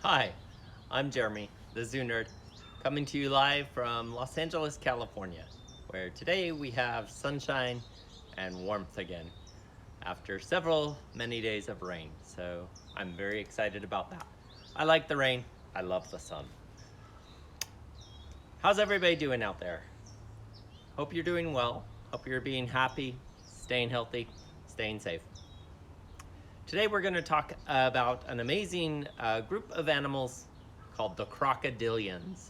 Hi, I'm Jeremy, the Zoo Nerd, coming to you live from Los Angeles, California, where today we have sunshine and warmth again after many days of rain. So I'm very excited about that. I like the rain, I love the sun. How's everybody doing out there? Hope you're doing well. Hope you're being happy, staying healthy, staying safe. Today we're going to talk about an amazing group of animals called the crocodilians.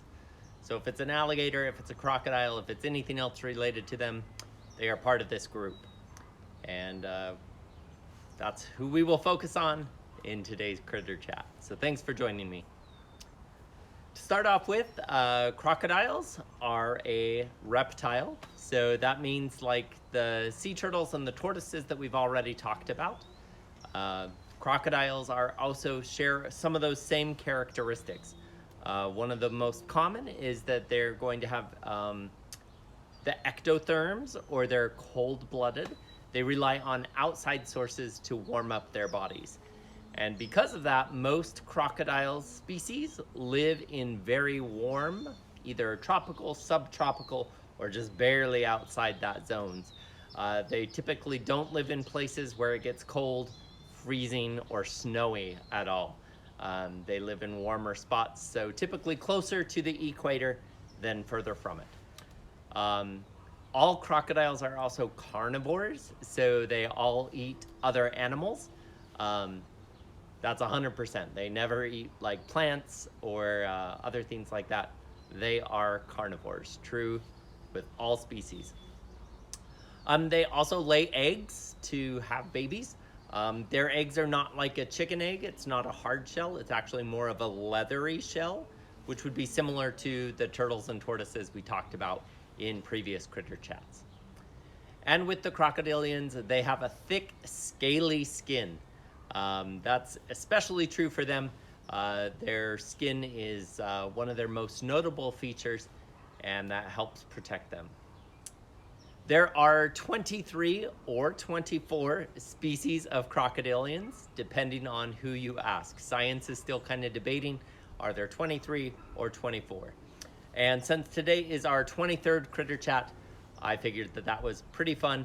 So if it's an alligator, if it's a crocodile, if it's anything else related to them, they are part of this group. And that's who we will focus on in today's Critter Chat. So thanks for joining me. To start off with, crocodiles are a reptile. So that means like the sea turtles and the tortoises that we've already talked about. Crocodiles also share some of those same characteristics. One of the most common is that they're going to have the ectotherms, or they're cold-blooded. They rely on outside sources to warm up their bodies. And because of that, most crocodile species live in very warm, either tropical, subtropical, or just barely outside that zones. They typically don't live in places where it gets cold, freezing, or snowy at all. They live in warmer spots, so typically closer to the equator than further from it. All crocodiles are also carnivores, so they all eat other animals. That's 100%. They never eat like plants or other things like that. They are carnivores, true with all species. They also lay eggs to have babies. Their eggs are not like a chicken egg. It's not a hard shell. It's actually more of a leathery shell, which would be similar to the turtles and tortoises we talked about in previous Critter Chats. And with the crocodilians, they have a thick, scaly skin. That's especially true for them. Their skin is one of their most notable features, and that helps protect them. There are 23 or 24 species of crocodilians, depending on who you ask. Science is still kind of debating, are there 23 or 24? And since today is our 23rd Critter Chat, I figured that was pretty fun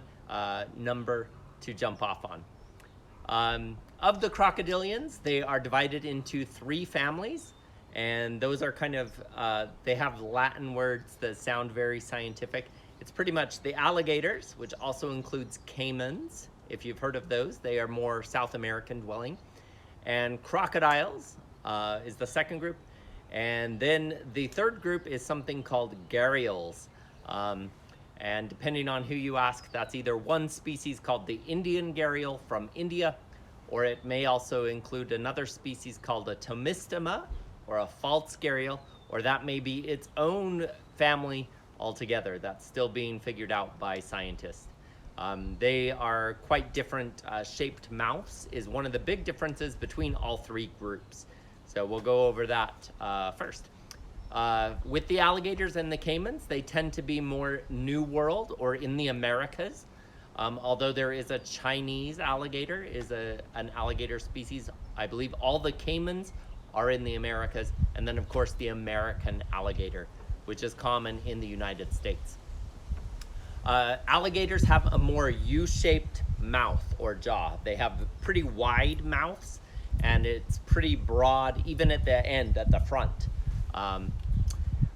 number to jump off on. Of the crocodilians, they are divided into 3 families, and those are kind of, they have Latin words that sound very scientific. It's pretty much the alligators, which also includes caimans. If you've heard of those, they are more South American dwelling. And crocodiles is the second group. And then the third group is something called gharials. And depending on who you ask, that's either one species called the Indian gharial from India, or it may also include another species called a tomistoma, or a false gharial, or that may be its own family altogether. That's still being figured out by scientists. They are quite different. Shaped mouths is one of the big differences between all 3 groups. So we'll go over that first. With the alligators and the caimans, they tend to be more New World or in the Americas. Although there is a Chinese alligator, is an alligator species. I believe all the caimans are in the Americas, and then of course the American alligator, which is common in the United States. Alligators have a more U-shaped mouth or jaw. They have pretty wide mouths, and it's pretty broad even at the end, at the front.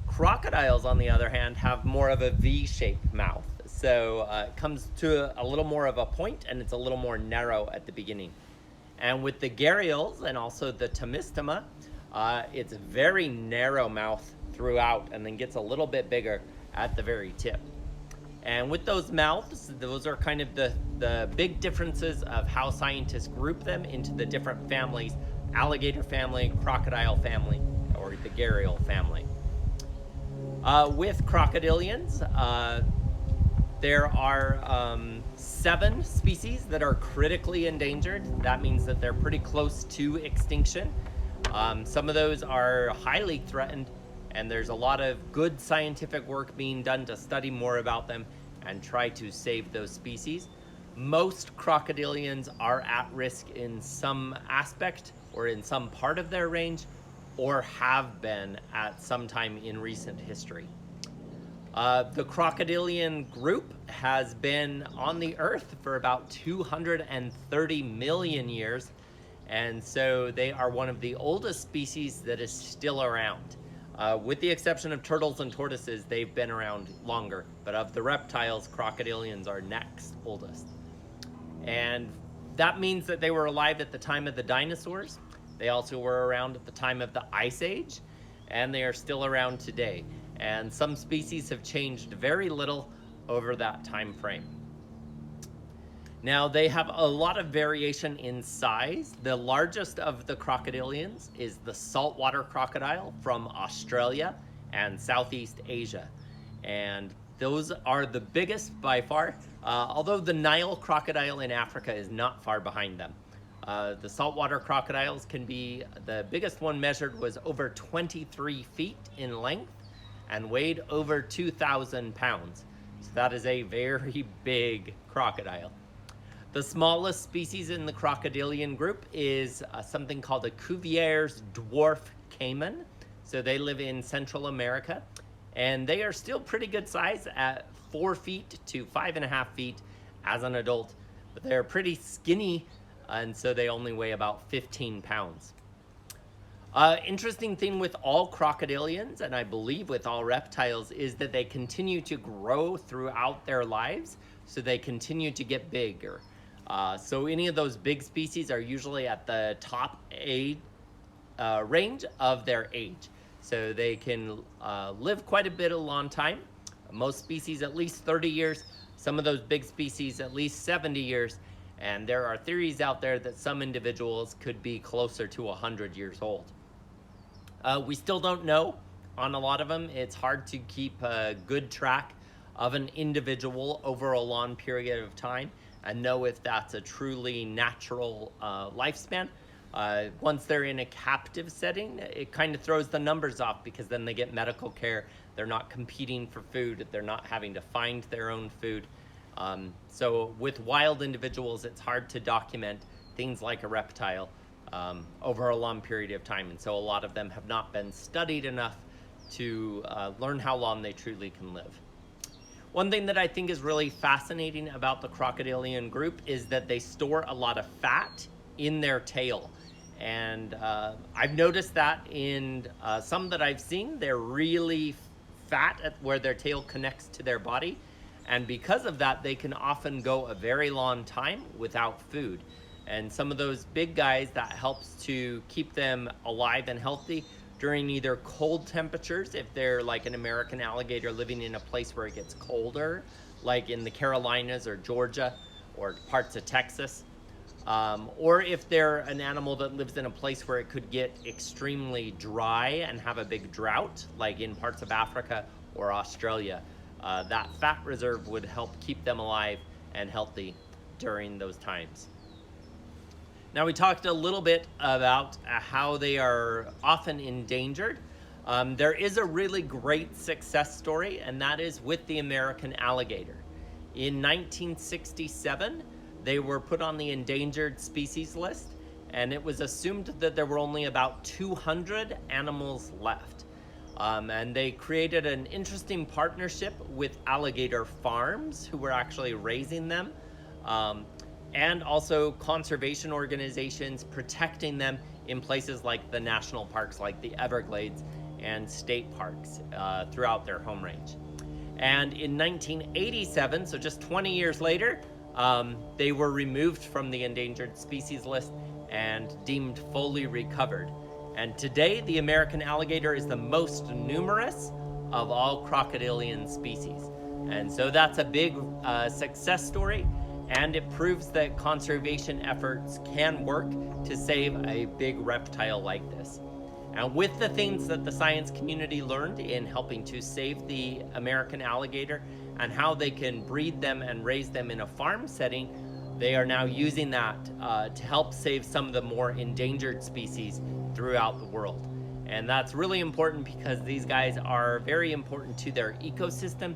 Crocodiles, on the other hand, have more of a V-shaped mouth. So it comes to a little more of a point, and it's a little more narrow at the beginning. And with the gharials and also the tomistoma, it's very narrow mouth throughout, and then gets a little bit bigger at the very tip. And with those mouths, those are kind of the big differences of how scientists group them into the different families: alligator family, crocodile family, or the gharial family. With crocodilians, there are 7 species that are critically endangered. That means that they're pretty close to extinction. Some of those are highly threatened, and there's a lot of good scientific work being done to study more about them and try to save those species. Most crocodilians are at risk in some aspect or in some part of their range, or have been at some time in recent history. The crocodilian group has been on the earth for about 230 million years, and so they are one of the oldest species that is still around. With the exception of turtles and tortoises, they've been around longer, but of the reptiles, crocodilians are next oldest. And that means that they were alive at the time of the dinosaurs. They also were around at the time of the Ice Age, and they are still around today. And some species have changed very little over that time frame. Now, they have a lot of variation in size. The largest of the crocodilians is the saltwater crocodile from Australia and Southeast Asia. And those are the biggest by far, although the Nile crocodile in Africa is not far behind them. The saltwater crocodiles can be, the biggest one measured was over 23 feet in length and weighed over 2,000 pounds. So that is a very big crocodile. The smallest species in the crocodilian group is something called a Cuvier's dwarf caiman. So they live in Central America, and they are still pretty good size at 4 feet to 5.5 feet as an adult, but they're pretty skinny, and so they only weigh about 15 pounds. Interesting thing with all crocodilians, and I believe with all reptiles, is that they continue to grow throughout their lives, so they continue to get bigger. So any of those big species are usually at the top age range of their age. So they can live quite a bit, a long time. Most species at least 30 years, some of those big species at least 70 years, and there are theories out there that some individuals could be closer to 100 years old. We still don't know on a lot of them. It's hard to keep a good track of an individual over a long period of time and know if that's a truly natural lifespan. Once they're in a captive setting, it kind of throws the numbers off because then they get medical care. They're not competing for food. They're not having to find their own food. So with wild individuals, it's hard to document things like a reptile over a long period of time. And so a lot of them have not been studied enough to learn how long they truly can live. One thing that I think is really fascinating about the crocodilian group is that they store a lot of fat in their tail. And I've noticed that in some that I've seen, they're really fat at where their tail connects to their body. And because of that, they can often go a very long time without food. And some of those big guys, that helps to keep them alive and healthy during either cold temperatures, if they're like an American alligator living in a place where it gets colder, like in the Carolinas or Georgia or parts of Texas, or if they're an animal that lives in a place where it could get extremely dry and have a big drought, like in parts of Africa or Australia. That fat reserve would help keep them alive and healthy during those times. Now, we talked a little bit about how they are often endangered. There is a really great success story, and that is with the American alligator. In 1967, they were put on the endangered species list, and it was assumed that there were only about 200 animals left. And they created an interesting partnership with alligator farms who were actually raising them. And also conservation organizations protecting them in places like the national parks, like the Everglades and state parks throughout their home range. And in 1987, so just 20 years later, they were removed from the endangered species list and deemed fully recovered. And today, the American alligator is the most numerous of all crocodilian species. And so that's a big success story. And it proves that conservation efforts can work to save a big reptile like this. And with the things that the science community learned in helping to save the American alligator and how they can breed them and raise them in a farm setting, they are now using that to help save some of the more endangered species throughout the world. And that's really important because these guys are very important to their ecosystem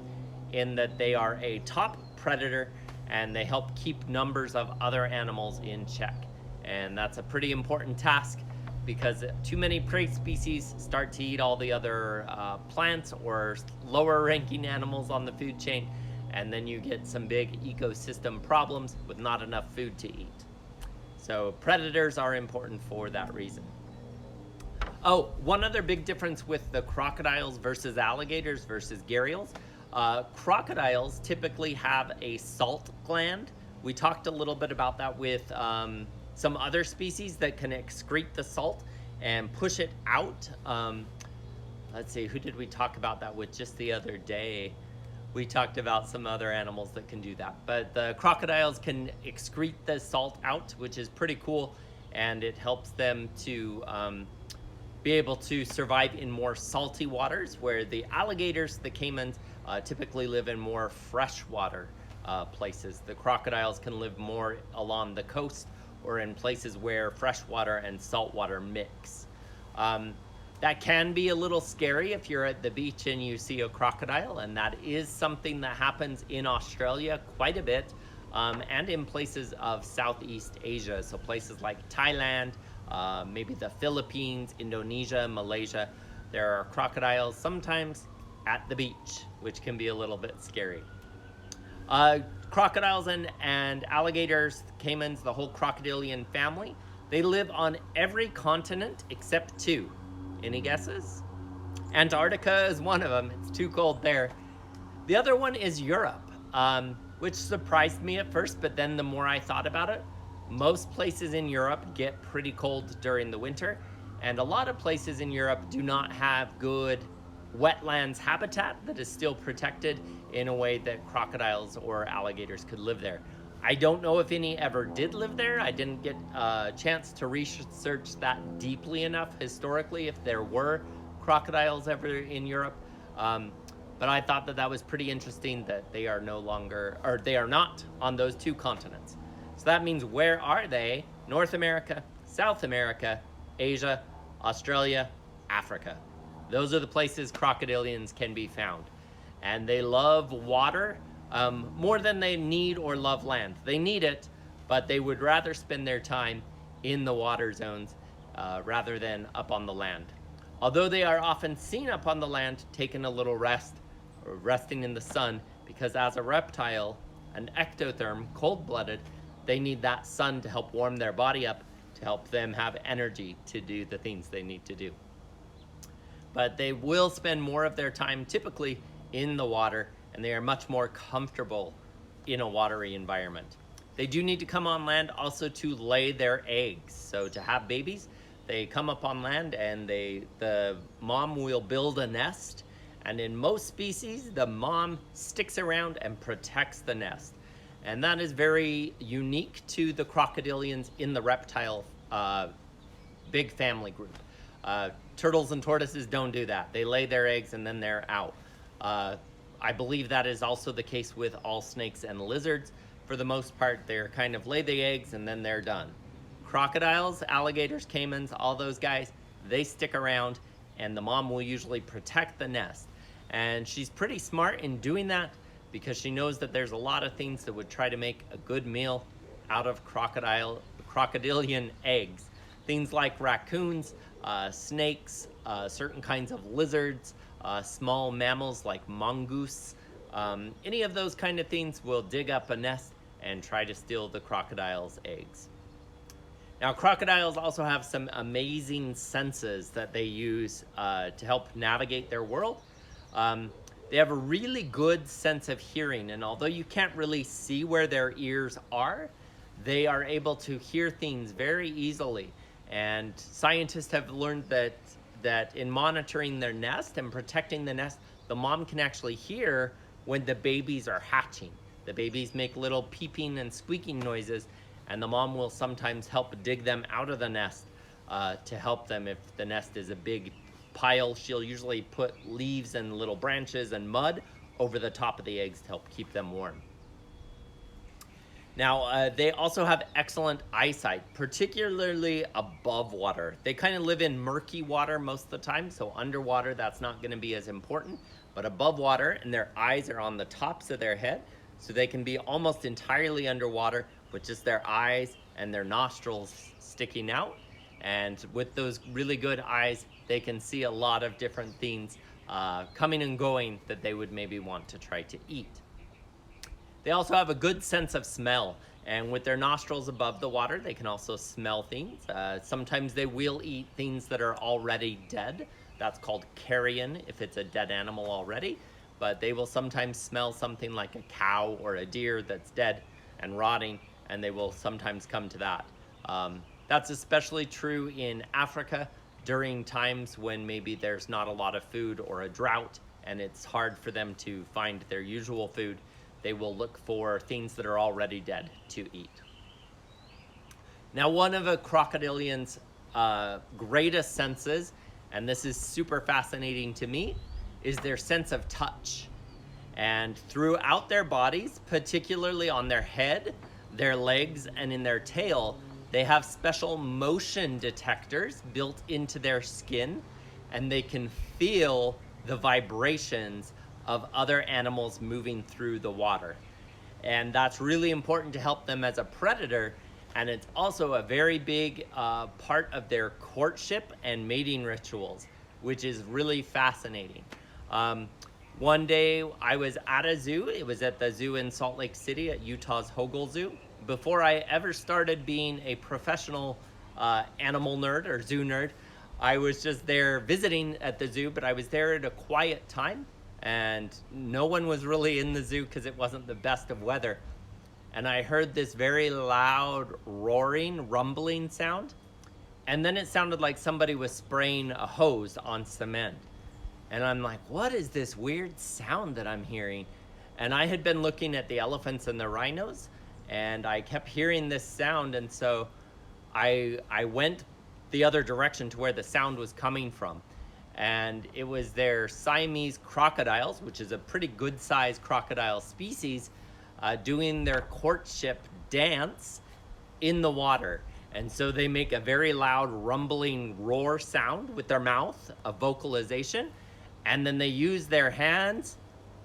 in that they are a top predator and they help keep numbers of other animals in check. And that's a pretty important task because too many prey species start to eat all the other plants or lower ranking animals on the food chain, and then you get some big ecosystem problems with not enough food to eat. So predators are important for that reason. Oh, one other big difference with the crocodiles versus alligators versus gharials. Crocodiles typically have a salt gland. We talked a little bit about that with some other species that can excrete the salt and push it out. Let's see, who did we talk about that with just the other day? We talked about some other animals that can do that. But the crocodiles can excrete the salt out, which is pretty cool, and it helps them to be able to survive in more salty waters, where the alligators, the caimans, typically live in more freshwater places. The crocodiles can live more along the coast or in places where freshwater and saltwater mix. That can be a little scary if you're at the beach and you see a crocodile, and that is something that happens in Australia quite a bit, and in places of Southeast Asia, so places like Thailand, maybe the Philippines, Indonesia, Malaysia. There are crocodiles sometimes at the beach, which can be a little bit scary. Crocodiles and alligators, caimans, the whole crocodilian family, they live on every continent except two. Any guesses? Antarctica is one of them. It's too cold there. The other one is Europe, which surprised me at first, but then the more I thought about it, most places in Europe get pretty cold during the winter, and a lot of places in Europe do not have good wetlands habitat that is still protected in a way that crocodiles or alligators could live there. I don't know if any ever did live there. I didn't get a chance to research that deeply enough historically if there were crocodiles ever in Europe. But I thought that that was pretty interesting that they are no longer, or they are not on those two continents. So that means, where are they? North America, South America, Asia, Australia, Africa. Those are the places crocodilians can be found. And they love water more than they need or love land. They need it, but they would rather spend their time in the water zones rather than up on the land. Although they are often seen up on the land taking a little rest or resting in the sun, because as a reptile, an ectotherm, cold-blooded, they need that sun to help warm their body up, to help them have energy to do the things they need to do. But they will spend more of their time typically in the water, and they are much more comfortable in a watery environment. They do need to come on land also to lay their eggs. So to have babies, they come up on land, and the mom will build a nest. And in most species, the mom sticks around and protects the nest. And that is very unique to the crocodilians in the reptile big family group. Turtles and tortoises don't do that. They lay their eggs and then they're out. I believe that is also the case with all snakes and lizards. For the most part, they're kind of lay the eggs and then they're done. Crocodiles, alligators, caimans, all those guys, they stick around, and the mom will usually protect the nest. And she's pretty smart in doing that, because she knows that there's a lot of things that would try to make a good meal out of crocodilian eggs. Things like raccoons, snakes, certain kinds of lizards, small mammals like mongoose. Any of those kind of things will dig up a nest and try to steal the crocodile's eggs. Now, crocodiles also have some amazing senses that they use to help navigate their world. They have a really good sense of hearing, and although you can't really see where their ears are, they are able to hear things very easily. And scientists have learned that in monitoring their nest and protecting the nest, the mom can actually hear when the babies are hatching. The babies make little peeping and squeaking noises, and the mom will sometimes help dig them out of the nest to help them. If the nest is a big pile, she'll usually put leaves and little branches and mud over the top of the eggs to help keep them warm. Now, they also have excellent eyesight, particularly above water. They kind of live in murky water most of the time, so underwater that's not going to be as important. But above water, and their eyes are on the tops of their head, so they can be almost entirely underwater with just their eyes and their nostrils sticking out. And with those really good eyes, they can see a lot of different things coming and going that they would maybe want to try to eat. They also have a good sense of smell, and with their nostrils above the water, they can also smell things. Sometimes they will eat things that are already dead. That's called carrion if it's a dead animal already, but they will sometimes smell something like a cow or a deer that's dead and rotting, and they will sometimes come to that. That's especially true in Africa during times when maybe there's not a lot of food or a drought and it's hard for them to find their usual food. They will look for things that are already dead to eat. Now, one of a crocodilian's greatest senses, and this is super fascinating to me, is their sense of touch. And throughout their bodies, particularly on their head, their legs, and in their tail, they have special motion detectors built into their skin, and they can feel the vibrations of other animals moving through the water. And that's really important to help them as a predator, and it's also a very big part of their courtship and mating rituals, which is really fascinating. One day I was at a zoo. It was at the zoo in Salt Lake City at Utah's Hogle Zoo. Before I ever started being a professional animal nerd or zoo nerd, I was just there visiting at the zoo, but I was there at a quiet time, and no one was really in the zoo because it wasn't the best of weather. And I heard this very loud roaring, rumbling sound, and then it sounded like somebody was spraying a hose on cement. And I'm like, what is this weird sound that I'm hearing? And I had been looking at the elephants and the rhinos, and I kept hearing this sound, and so I went the other direction to where the sound was coming from. And it was their Siamese crocodiles, which is a pretty good sized crocodile species, doing their courtship dance in the water. And so they make a very loud rumbling roar sound with their mouth, a vocalization, and then they use their hands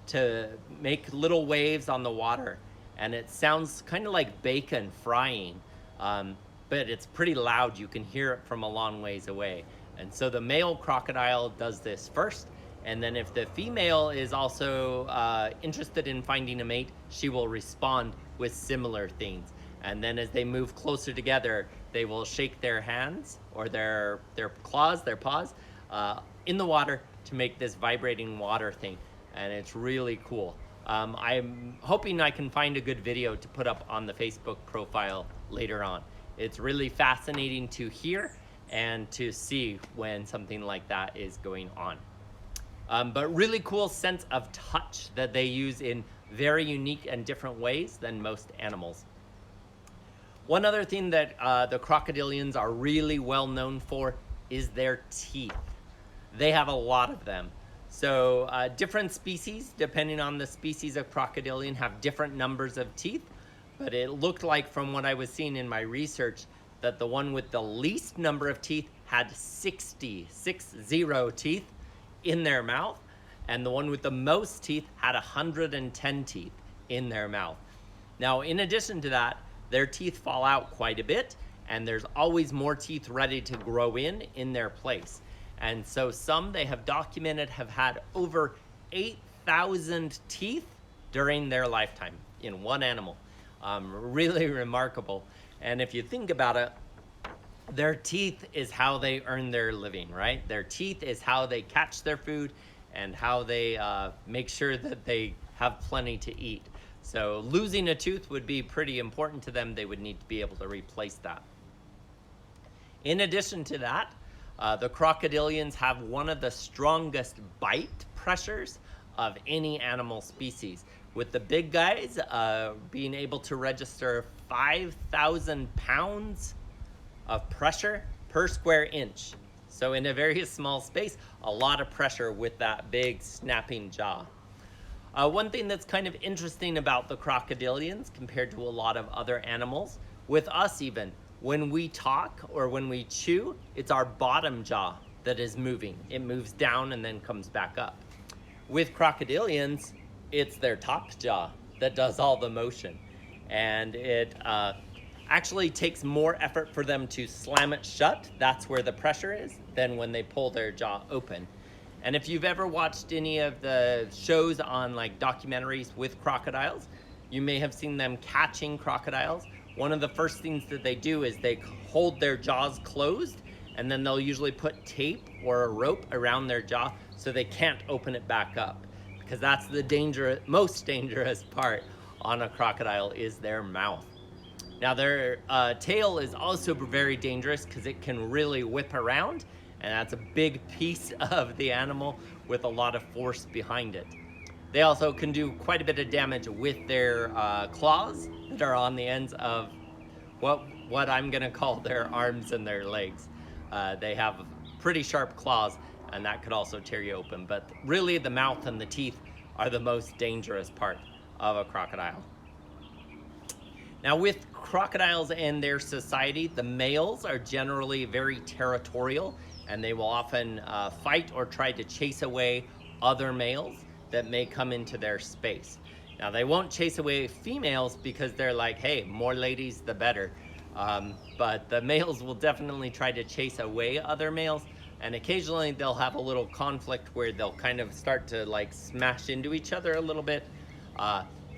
to make little waves on the water. And it sounds kind of like bacon frying, but it's pretty loud. You can hear it from a long ways away. And so the male crocodile does this first, and then if the female is also interested in finding a mate, she will respond with similar things. And then as they move closer together, they will shake their hands or their claws, their paws, in the water to make this vibrating water thing. And it's really cool. I'm hoping I can find a good video to put up on the Facebook profile later on. It's really fascinating to hear and to see when something like that is going on. But really cool sense of touch that they use in very unique and different ways than most animals. One other thing that the crocodilians are really well known for is their teeth. They have a lot of them. So different species, depending on the species of crocodilian, have different numbers of teeth. But it looked like from what I was seeing in my research that the one with the least number of teeth had 60 teeth in their mouth, and the one with the most teeth had 110 teeth in their mouth. Now, in addition to that, their teeth fall out quite a bit, and there's always more teeth ready to grow in their place. And so some they have documented have had over 8,000 teeth during their lifetime in one animal. Really remarkable. And if you think about it, their teeth is how they earn their living, right? Their teeth is how they catch their food and how they make sure that they have plenty to eat. So losing a tooth would be pretty important to them. They would need to be able to replace that. In addition to that, the crocodilians have one of the strongest bite pressures of any animal species, with the big guys being able to register 5,000 pounds of pressure per square inch. So in a very small space, a lot of pressure with that big snapping jaw. One thing that's kind of interesting about the crocodilians compared to a lot of other animals, with us even, when we talk or when we chew, it's our bottom jaw that is moving. It moves down and then comes back up. With crocodilians, it's their top jaw that does all the motion. And it Actually takes more effort for them to slam it shut, that's where the pressure is, than when they pull their jaw open. And if you've ever watched any of the shows on like documentaries with crocodiles, you may have seen them catching crocodiles. One of the first things that they do is they hold their jaws closed, and then they'll usually put tape or a rope around their jaw so they can't open it back up, because that's the most dangerous part on a crocodile is their mouth. Now their tail is also very dangerous because it can really whip around, and that's a big piece of the animal with a lot of force behind it. They also can do quite a bit of damage with their claws that are on the ends of what I'm gonna call their arms and their legs. They have pretty sharp claws, and that could also tear you open. But really, the mouth and the teeth are the most dangerous part of a crocodile. Now, with crocodiles and their society, the males are generally very territorial, and they will often fight or try to chase away other males that may come into their space. Now, they won't chase away females because they're like, hey, more ladies, the better. But the males will definitely try to chase away other males, and occasionally they'll have a little conflict where they'll kind of start to like smash into each other a little bit.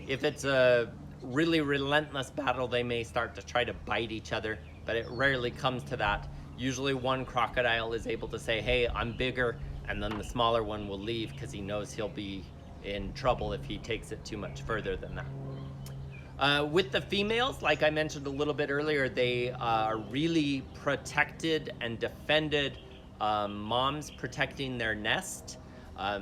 If it's a really relentless battle, they may start to try to bite each other, but it rarely comes to that. Usually one crocodile is able to say, hey, I'm bigger, and then the smaller one will leave because he knows he'll be in trouble if he takes it too much further than that. With the females, like I mentioned a little bit earlier, they are really protected and defended. Moms protecting their nest.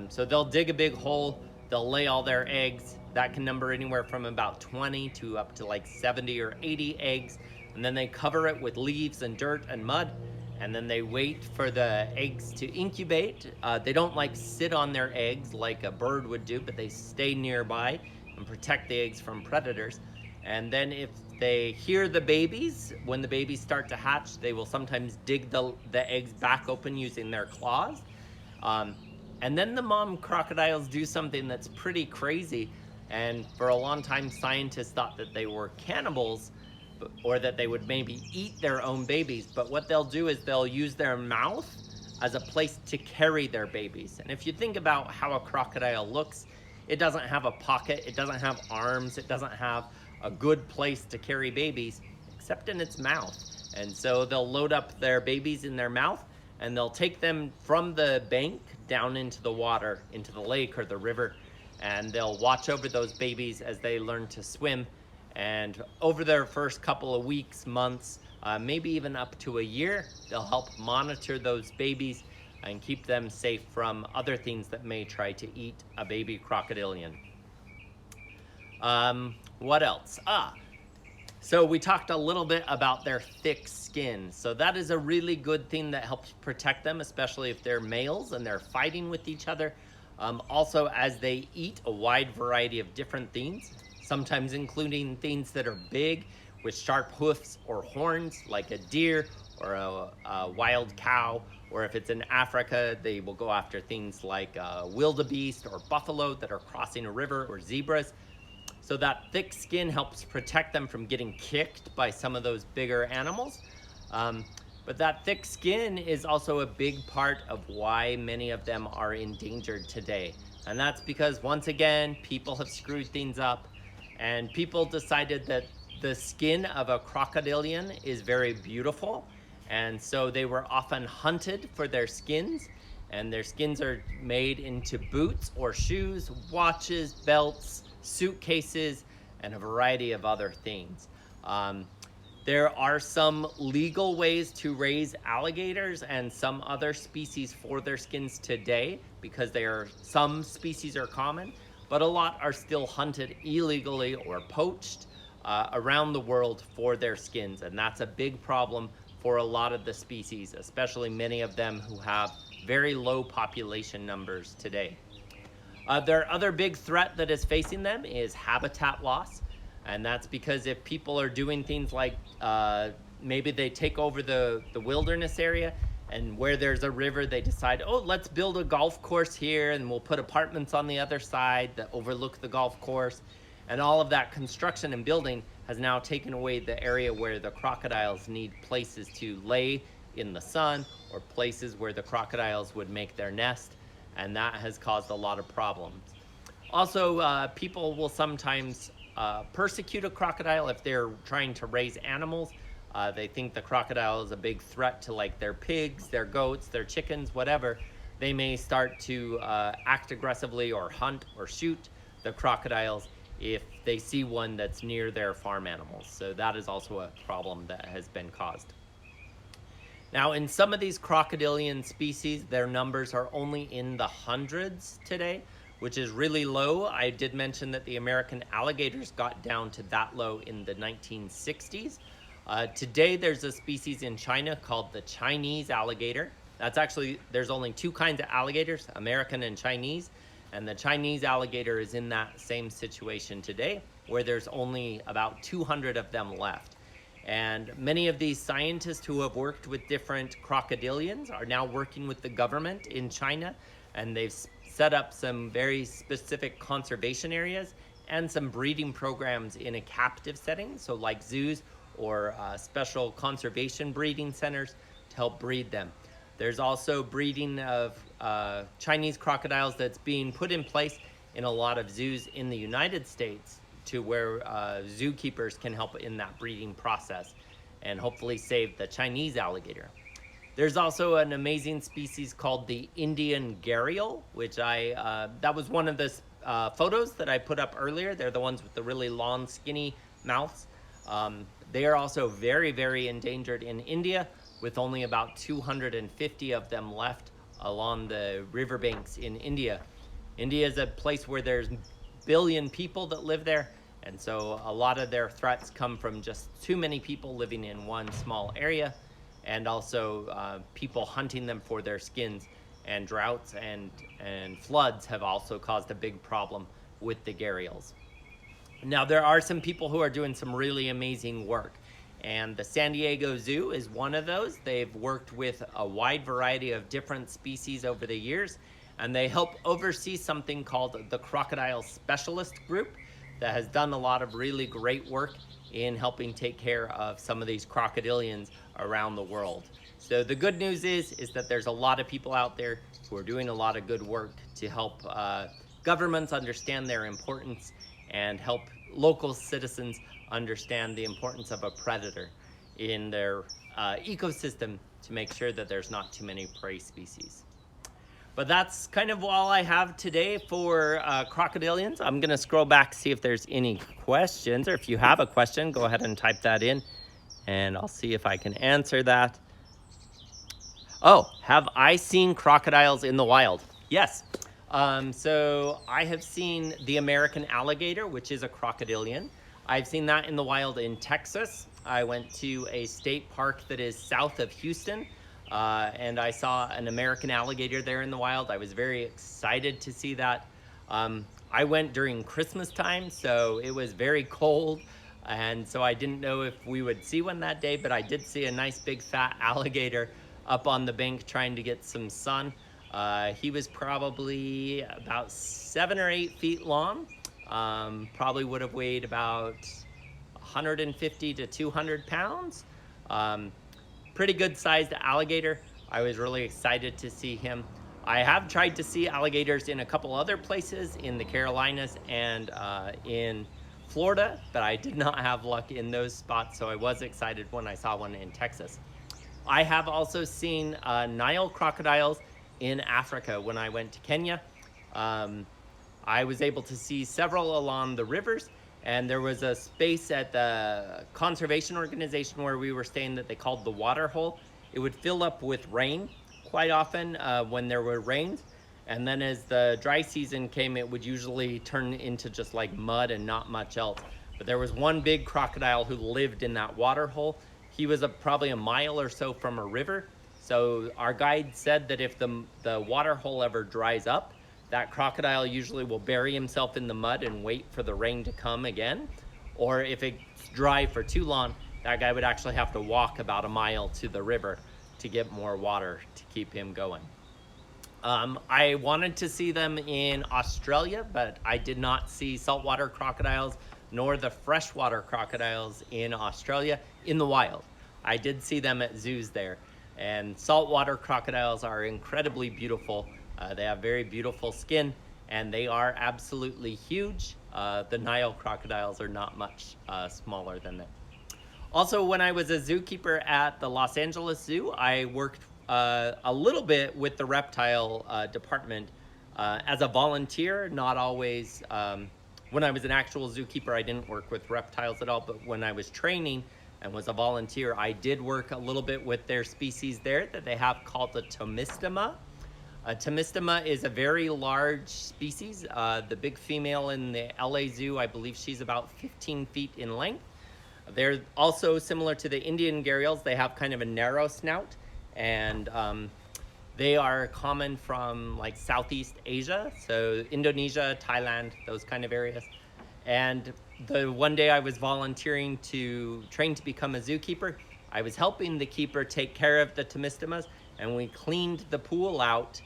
So they'll dig a big hole, they'll lay all their eggs. That can number anywhere from about 20 to up to like 70 or 80 eggs. And then they cover it with leaves and dirt and mud. And then they wait for the eggs to incubate. They don't like sit on their eggs like a bird would do, but they stay nearby and protect the eggs from predators. And then if they hear the babies, when the babies start to hatch, they will sometimes dig the eggs back open using their claws. And then the mom crocodiles do something that's pretty crazy. And for a long time, scientists thought that they were cannibals, or that they would maybe eat their own babies. But what they'll do is they'll use their mouth as a place to carry their babies. And if you think about how a crocodile looks, it doesn't have a pocket, it doesn't have arms, it doesn't have a good place to carry babies, except in its mouth. And so they'll load up their babies in their mouth, and they'll take them from the bank down into the water, into the lake or the river, and they'll watch over those babies as they learn to swim. And over their first couple of weeks, months, maybe even up to a year, they'll help monitor those babies and keep them safe from other things that may try to eat a baby crocodilian. What else? So we talked a little bit about their thick skin. So that is a really good thing that helps protect them, especially if they're males and they're fighting with each other. Also, as they eat a wide variety of different things, sometimes including things that are big with sharp hoofs or horns, like a deer or a wild cow, or if it's in Africa, they will go after things like wildebeest or buffalo that are crossing a river, or zebras. So that thick skin helps protect them from getting kicked by some of those bigger animals. But that thick skin is also a big part of why many of them are endangered today. And that's because, once again, people have screwed things up, and people decided that the skin of a crocodilian is very beautiful. And so they were often hunted for their skins, and their skins are made into boots or shoes, watches, belts, suitcases, and a variety of other things. There are some legal ways to raise alligators and some other species for their skins today, because some species are common, but a lot are still hunted illegally or poached around the world for their skins. And that's a big problem for a lot of the species, especially many of them who have very low population numbers today. Their other big threat that is facing them is habitat loss. And that's because if people are doing things like maybe they take over the wilderness area, and where there's a river, they decide, oh, let's build a golf course here, and we'll put apartments on the other side that overlook the golf course. And all of that construction and building has now taken away the area where the crocodiles need places to lay in the sun, or places where the crocodiles would make their nest, and that has caused a lot of problems. Also, people will sometimes persecute a crocodile if they're trying to raise animals. They think the crocodile is a big threat to like their pigs, their goats, their chickens, whatever. They may start to act aggressively or hunt or shoot the crocodiles if they see one that's near their farm animals. So that is also a problem that has been caused. Now, in some of these crocodilian species, their numbers are only in the hundreds today, which is really low. I did mention that the American alligators got down to that low in the 1960s. Today, there's a species in China called the Chinese alligator. That's actually, there's only two kinds of alligators, American and Chinese. And the Chinese alligator is in that same situation today, where there's only about 200 of them left. And many of these scientists who have worked with different crocodilians are now working with the government in China, and they've set up some very specific conservation areas and some breeding programs in a captive setting, so like zoos or special conservation breeding centers to help breed them. There's also breeding of Chinese crocodiles that's being put in place in a lot of zoos in the United States, to where zookeepers can help in that breeding process and hopefully save the Chinese alligator. There's also an amazing species called the Indian gharial, which that was one of the photos that I put up earlier. They're the ones with the really long, skinny mouths. They are also very, very endangered in India, with only about 250 of them left along the riverbanks in India. India is a place where there's billion people that live there, and so a lot of their threats come from just too many people living in one small area, and also people hunting them for their skins. And droughts and floods have also caused a big problem with the gharials. Now, there are some people who are doing some really amazing work, and the San Diego Zoo is one of those. They've worked with a wide variety of different species over the years, and they help oversee something called the Crocodile Specialist Group that has done a lot of really great work in helping take care of some of these crocodilians around the world. So the good news is that there's a lot of people out there who are doing a lot of good work to help governments understand their importance and help local citizens understand the importance of a predator in their ecosystem to make sure that there's not too many prey species. But that's kind of all I have today for crocodilians. I'm gonna scroll back, see if there's any questions, or if you have a question, go ahead and type that in and I'll see if I can answer that. Oh, have I seen crocodiles in the wild? Yes. So I have seen the American alligator, which is a crocodilian. I've seen that in the wild in Texas. I went to a state park that is south of Houston, and I saw an American alligator there in the wild. I was very excited to see that. I went during Christmas time, so it was very cold, and so I didn't know if we would see one that day, but I did see a nice big fat alligator up on the bank trying to get some sun. He was probably about 7 or 8 feet long. Probably would have weighed about 150 to 200 pounds. Pretty good sized alligator. I was really excited to see him. I have tried to see alligators in a couple other places in the Carolinas and in Florida, but I did not have luck in those spots, so I was excited when I saw one in Texas. I have also seen Nile crocodiles in Africa when I went to Kenya. I was able to see several along the rivers, and there was a space at the conservation organization where we were staying that they called the water hole. It would fill up with rain quite often when there were rains, and then as the dry season came, it would usually turn into just like mud and not much else. But there was one big crocodile who lived in that water hole. He was probably a mile or so from a river. So our guide said that if the water hole ever dries up, that crocodile usually will bury himself in the mud and wait for the rain to come again. Or if it's dry for too long, that guy would actually have to walk about a mile to the river to get more water to keep him going. I wanted to see them in Australia, but I did not see saltwater crocodiles nor the freshwater crocodiles in Australia in the wild. I did see them at zoos there. And saltwater crocodiles are incredibly beautiful. They have very beautiful skin, and they are absolutely huge. The Nile crocodiles are not much smaller than them. Also, when I was a zookeeper at the Los Angeles Zoo, I worked a little bit with the reptile department as a volunteer, not always. When I was an actual zookeeper, I didn't work with reptiles at all, but when I was training and was a volunteer, I did work a little bit with their species there that they have called the Tomistoma. Tomistoma is a very large species. The big female in the LA Zoo, I believe she's about 15 feet in length. They're also similar to the Indian gharials. They have kind of a narrow snout, and they are common from like Southeast Asia, so Indonesia, Thailand, those kind of areas. And the one day I was volunteering to train to become a zookeeper, I was helping the keeper take care of the Tomistomas, and we cleaned the pool out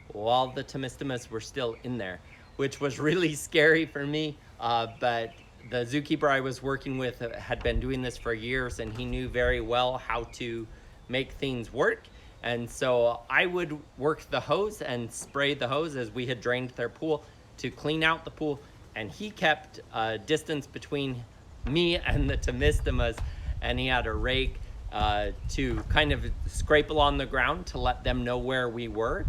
while the Tomistomas were still in there, which was really scary for me, but the zookeeper I was working with had been doing this for years, and he knew very well how to make things work. And so I would work the hose and spray the hose as we had drained their pool to clean out the pool. And he kept a distance between me and the Tomistomas, and he had a rake to kind of scrape along the ground to let them know where we were,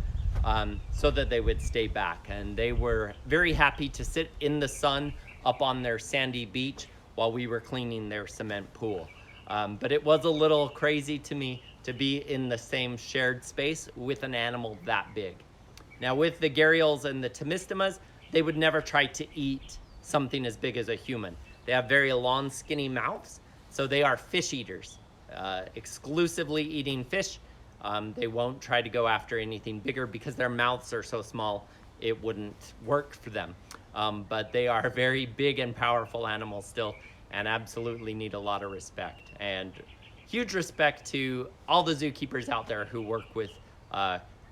so that they would stay back. And they were very happy to sit in the sun up on their sandy beach while we were cleaning their cement pool. But it was a little crazy to me to be in the same shared space with an animal that big. Now with the gharials and the Tomistomas, they would never try to eat something as big as a human. They have very long, skinny mouths, so they are fish eaters, exclusively eating fish. They won't try to go after anything bigger because their mouths are so small, it wouldn't work for them. But they are very big and powerful animals still, and absolutely need a lot of respect. And huge respect to all the zookeepers out there who work with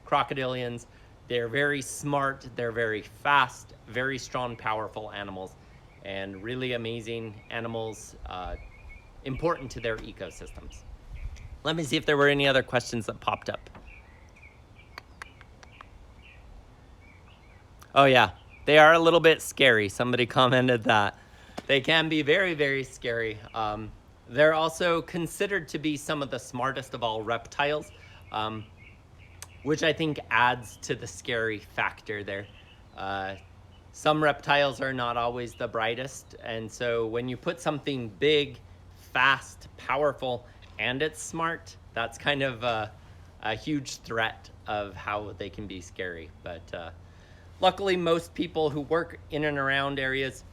crocodilians. They're very smart, they're very fast, very strong, powerful animals, and really amazing animals, important to their ecosystems. Let me see if there were any other questions that popped up. Oh yeah, they are a little bit scary. Somebody commented that. They can be very, very scary. They're also considered to be some of the smartest of all reptiles, which I think adds to the scary factor there. Some reptiles are not always the brightest, and so when you put something big, fast, powerful, and it's smart, that's kind of a huge threat of how they can be scary. But luckily, most people who work in and around areas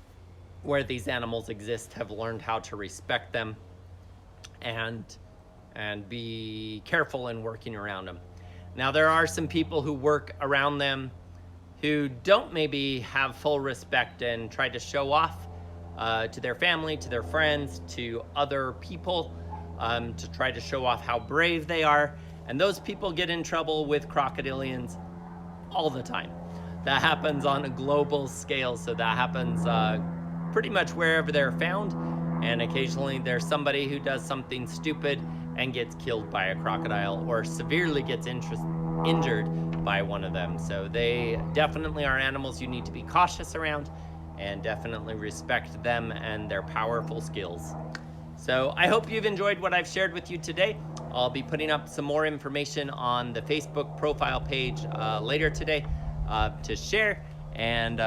where these animals exist have learned how to respect them and be careful in working around them. Now, there are some people who work around them who don't maybe have full respect and try to show off to their family, to their friends, to other people, to try to show off how brave they are. And those people get in trouble with crocodilians all the time. That happens on a global scale, so that happens pretty much wherever they're found. And occasionally there's somebody who does something stupid and gets killed by a crocodile or severely gets injured by one of them. So they definitely are animals you need to be cautious around and definitely respect them and their powerful skills. So I hope you've enjoyed what I've shared with you today. I'll be putting up some more information on the Facebook profile page later today to share. And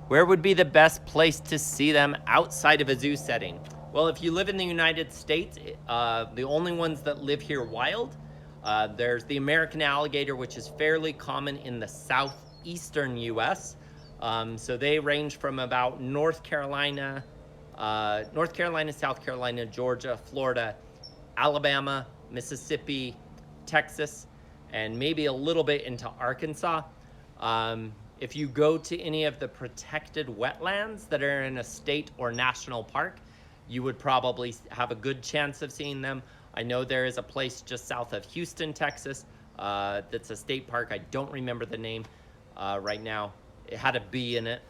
where would be the best place to see them outside of a zoo setting? Well, if you live in the United States, the only ones that live here wild, there's the American alligator, which is fairly common in the southeastern US. So they range from about North Carolina, South Carolina, Georgia, Florida, Alabama, Mississippi, Texas, and maybe a little bit into Arkansas. If you go to any of the protected wetlands that are in a state or national park, you would probably have a good chance of seeing them. I know there is a place just south of Houston, Texas, That's a state park. I don't remember the name right now. It had a B in it.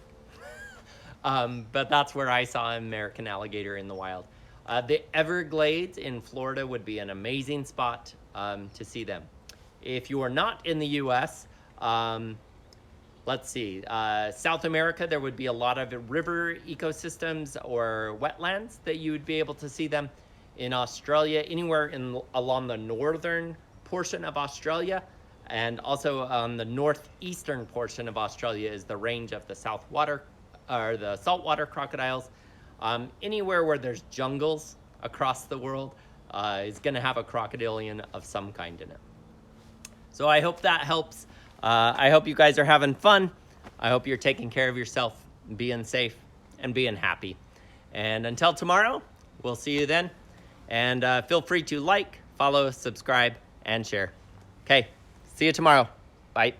But that's where I saw an American alligator in the wild. The Everglades in Florida would be an amazing spot to see them. If you are not in the U.S., let's see, South America, there would be a lot of river ecosystems or wetlands that you would be able to see them. In Australia, anywhere along the northern portion of Australia, and also on the northeastern portion of Australia is the range of the the saltwater crocodiles. Anywhere where there's jungles across the world is going to have a crocodilian of some kind in it. So I hope that helps. I hope you guys are having fun. I hope you're taking care of yourself, being safe, and being happy. And until tomorrow, we'll see you then. And feel free to like, follow, subscribe, and share. Okay, see you tomorrow. Bye.